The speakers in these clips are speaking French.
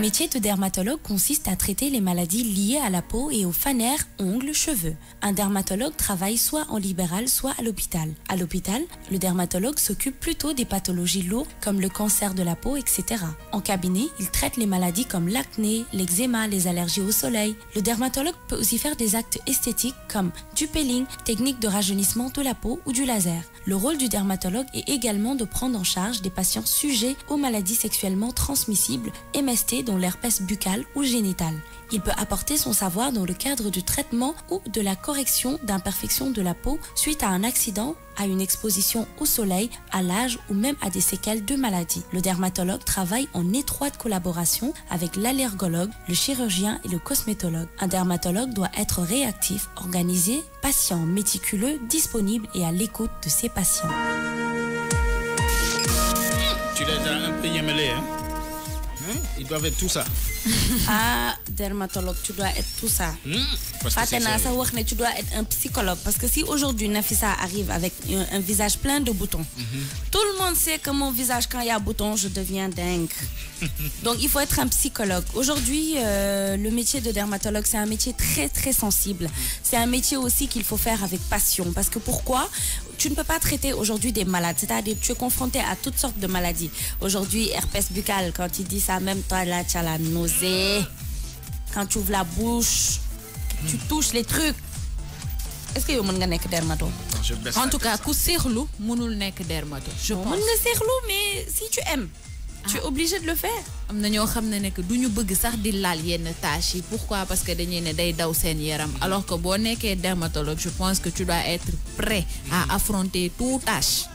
métier de dermatologue consiste à traiter les maladies liées à la peau et aux fanères, ongles, cheveux. Un dermatologue travaille soit en libéral, soit à l'hôpital. À l'hôpital, le dermatologue s'occupe plutôt des pathologies lourdes comme le cancer de la peau, etc. En cabinet, il traite les maladies comme l'acné, l'eczéma, les allergies au soleil. Le dermatologue peut aussi faire des actes esthétiques comme du peeling, technique de rajeunissement de la peau ou du laser. Le rôle du dermatologue est également de prendre en charge des patients sujets aux maladies sexuellement transmissibles, MST dont l'herpès buccal ou génital. Il peut apporter son savoir dans le cadre du traitement ou de la correction d'imperfections de la peau suite à un accident, à une exposition au soleil, à l'âge ou même à des séquelles de maladie. Le dermatologue travaille en étroite collaboration avec l'allergologue, le chirurgien et le cosmétologue. Un dermatologue doit être réactif, organisé, patient, méticuleux, disponible et à l'écoute de ses patients. Tu les as un peu yémelés, hein? Ils doivent être tout ça. Ah, dermatologue, tu dois être tout ça. Fatena, ça veut dire que tu dois être un psychologue. Parce que si aujourd'hui Nafissa arrive avec un visage plein de boutons, tout le monde sait que mon visage, quand il y a boutons, je deviens dingue. Donc il faut être un psychologue. Aujourd'hui, le métier de dermatologue, c'est un métier très très sensible. C'est un métier aussi qu'il faut faire avec passion. Parce que pourquoi? Tu ne peux pas traiter aujourd'hui des malades. C'est-à-dire tu es confronté à toutes sortes de maladies. Aujourd'hui, herpès buccal, quand il dit ça, même toi là, tu as la nausée. Quand tu ouvres la bouche, tu touches les trucs. Est-ce que tu es dermato? En tout cas, ku serlu mënul nek dermato. Je pense. Mais si tu aimes, tu es obligé de le faire. Am na ñoo xam ne nekk duñu bëgg sax di laal yenn tâches yi. Pourquoi? Parce que dañuy ne day daw seen yaram. Alors que boo nekkee dermatologue, je pense que tu dois être prêt à affronter toute tâche.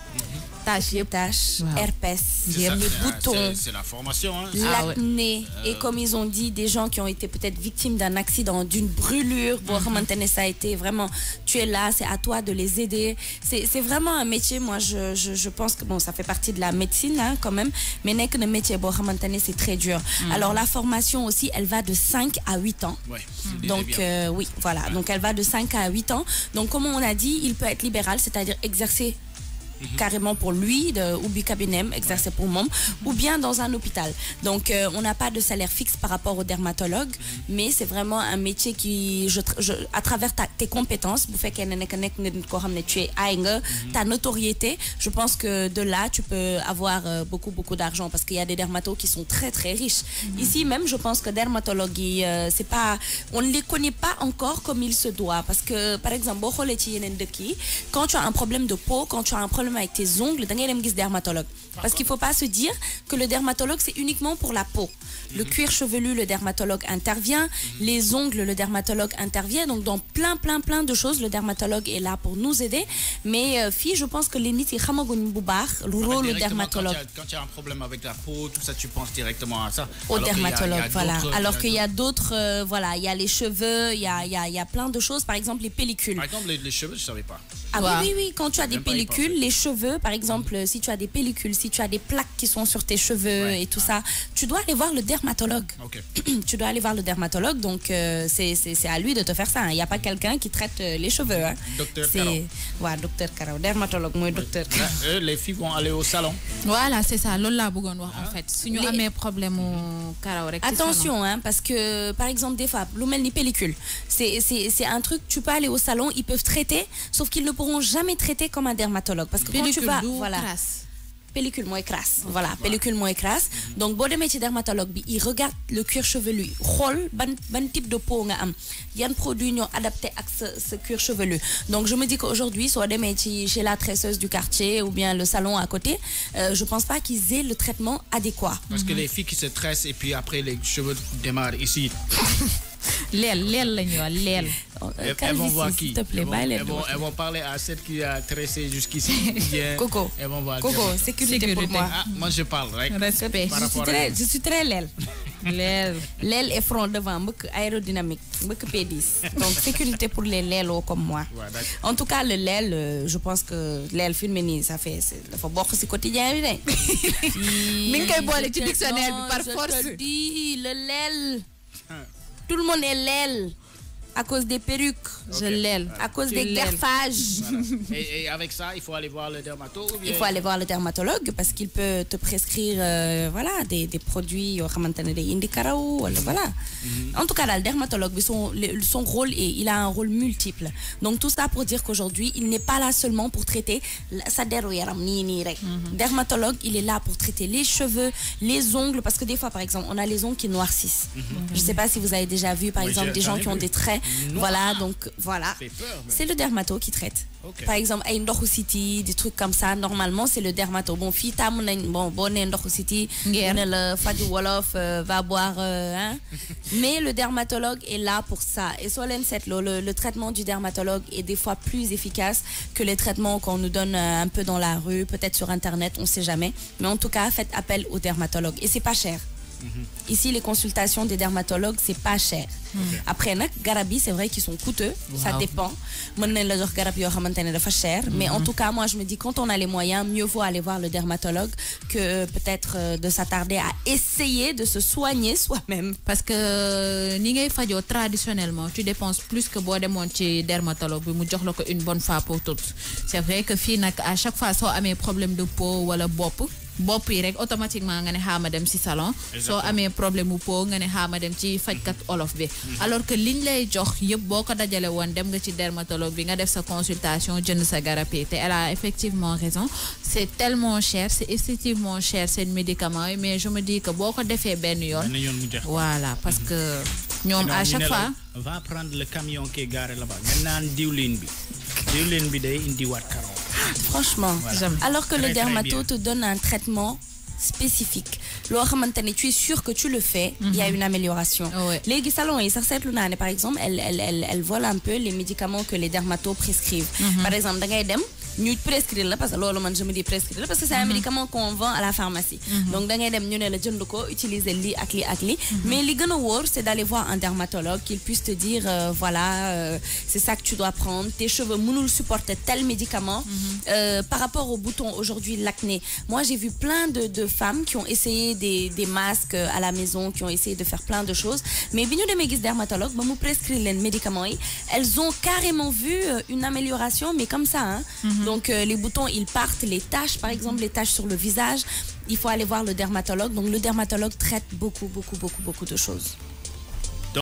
Tâches, herpès, les boutons, c'est la formation. Hein? L'acné. Et comme ils ont dit, des gens qui ont été peut-être victimes d'un accident, d'une brûlure, ça a été vraiment, tu es là, c'est à toi de les aider. C'est vraiment un métier, moi je pense que bon, ça fait partie de la médecine hein, quand même, mais n'est que le métier, c'est très dur. Alors la formation aussi, elle va de 5 à 8 ans. Ouais, donc oui, voilà, donc elle va de 5 à 8 ans. Donc comme on a dit, il peut être libéral, c'est-à-dire exercer carrément pour lui, ou bicabinem, exercer pour moi, ou bien dans un hôpital. Donc, on n'a pas de salaire fixe par rapport au dermatologue, mais c'est vraiment un métier qui, à travers tes compétences, vous faites tu es ta notoriété, je pense que de là, tu peux avoir beaucoup d'argent parce qu'il y a des dermatos qui sont très, très riches. Ici même, je pense que dermatologue, c'est pas, on ne les connaît pas encore comme il se doit parce que, par exemple, quand tu as un problème de peau, quand tu as un problème avec tes ongles, dermatologue. Parce qu'il ne faut pas se dire que le dermatologue, c'est uniquement pour la peau. Le cuir chevelu, le dermatologue intervient. Les ongles, le dermatologue intervient. Donc, dans plein de choses, le dermatologue est là pour nous aider. Mais, fille, je pense que les nids, c'est le rôle du dermatologue. Quand tu as un problème avec la peau, tout ça, tu penses directement à ça. Au dermatologue, voilà. Alors qu'il y a d'autres, voilà, il y a les cheveux, il y a plein de choses. Par exemple, les pellicules. Par exemple, les cheveux, je ne savais pas. Ah oui, quand tu as des pellicules, les cheveux, par exemple, si tu as des pellicules, si tu as des plaques qui sont sur tes cheveux et tout ça, tu dois aller voir le dermatologue. Okay. Tu dois aller voir le dermatologue, donc c'est à lui de te faire ça. Il n'y a pas quelqu'un qui traite les cheveux. Hein. Docteur Caro. Ouais, docteur Caro, dermatologue, moi docteur Caro. Les filles vont aller au salon. Voilà, c'est ça. Lola bougon en fait. Si nous avons un problème au Caro, attention, hein, parce que par exemple des fois, l'oumel ni pellicule, c'est un truc. Tu peux aller au salon, ils peuvent traiter, sauf qu'ils ne pourront jamais traiter comme un dermatologue, parce que quand tu vas, voilà. Pellicule moins crasse. Voilà, pellicule moins crasse. Donc, bon, métier dermatologue, il regarde le cuir chevelu. Rôle, ban type de peau nga am. Il y a un produit adapté à ce cuir chevelu. Donc, je me dis qu'aujourd'hui, soit des métiers chez la tresseuse du quartier ou bien le salon à côté, je pense pas qu'ils aient le traitement adéquat. Parce que les filles qui se tressent et puis après les cheveux démarrent ici. L'aile. Elles vont voir qui? S'il te plaît, elles vont parler à celle qui a tressé jusqu'ici. Coco. Elles vont voir. Coco, sécurité pour moi. Ah, moi je parle, right? Respect. Je suis très l'aile. L'aile est front devant, aérodynamique, P10. Donc sécurité pour les l'aile comme moi. Ouais, en tout cas, le l'aile, je pense que l'aile féminine, ça fait, il faut voir que c'est quotidien. Minkai le dictionnaire par force. Je te dis, le l'aile. Tout le monde est l'aile. à cause des perruques. Je l'aile. À cause des greffages. Voilà. Et avec ça, il faut aller voir le dermatologue. Il faut aller voir le dermatologue parce qu'il peut te prescrire voilà, des produits voilà. En tout cas, là, le dermatologue, son rôle, il a un rôle multiple. Donc tout ça pour dire qu'aujourd'hui, il n'est pas là seulement pour traiter sa dermatologue, il est là pour traiter les cheveux, les ongles, parce que des fois, par exemple, on a les ongles qui noircissent. Je ne sais pas si vous avez déjà vu, par exemple, des gens qui ont des traits. Voilà, donc voilà. C'est le dermato qui traite. Okay. Par exemple, à Ndokhou City, des trucs comme ça, normalement, c'est le dermato. Bon, fita, bon, Ndokhou City, le Fadi Wolof va boire, hein. Mais le dermatologue est là pour ça. Et le traitement du dermatologue est des fois plus efficace que les traitements qu'on nous donne un peu dans la rue, peut-être sur Internet, on ne sait jamais. Mais en tout cas, faites appel au dermatologue. Et c'est pas cher. Ici, les consultations des dermatologues, c'est pas cher. Après, Garabi, c'est vrai qu'ils sont coûteux, ça dépend. Mais en tout cas, moi, je me dis, quand on a les moyens, mieux vaut aller voir le dermatologue que peut-être de s'attarder à essayer de se soigner soi-même. Parce que, traditionnellement, tu dépenses plus que boire de monter dermatologue, une bonne fois pour toutes. C'est vrai que à chaque fois, ça a mes problèmes de peau ou le bop. Bopp yi rek automatiquement nga ne xama dem ci salon so amé problème peau nga ne xama dem ci fajkat olof bi alors que liñ lay jox yeb boko dajalé won dem nga ci dermatologue bi nga def sa consultation jënd sa garab yi té elle a effectivement raison c'est tellement cher c'est excessivement cher ces médicaments mais je me dis que boko défé ben yoon voilà parce que ñom à chaque fois va prendre le camion qui est garé là-bas nga nan diwlin bi day indi wat karaw. Franchement, voilà. Alors que le dermato te donne un traitement spécifique. Tu es sûr que tu le fais, il y a une amélioration. Les salons, par exemple, elles volent un peu les médicaments que les dermatos prescrivent. Par exemple, nous prescrire parce que je me dis prescrire parce que c'est un médicament qu'on vend à la pharmacie. Donc da ngay dem ñu né la jënd ko utiliser li ak li mais li gëna wor c'est d'aller voir un dermatologue qu'il puisse te dire voilà c'est ça que tu dois prendre, tes cheveux mënul supporter tel médicament. Par rapport aux boutons aujourd'hui l'acné, moi j'ai vu plein de femmes qui ont essayé des masques à la maison, qui ont essayé de faire plein de choses, mais biñu démé gis dermatologue ba mu prescrire les médicaments elles ont carrément vu une amélioration mais comme ça hein. Donc les boutons ils partent, les taches par exemple, les taches sur le visage, il faut aller voir le dermatologue. Donc le dermatologue traite beaucoup de choses.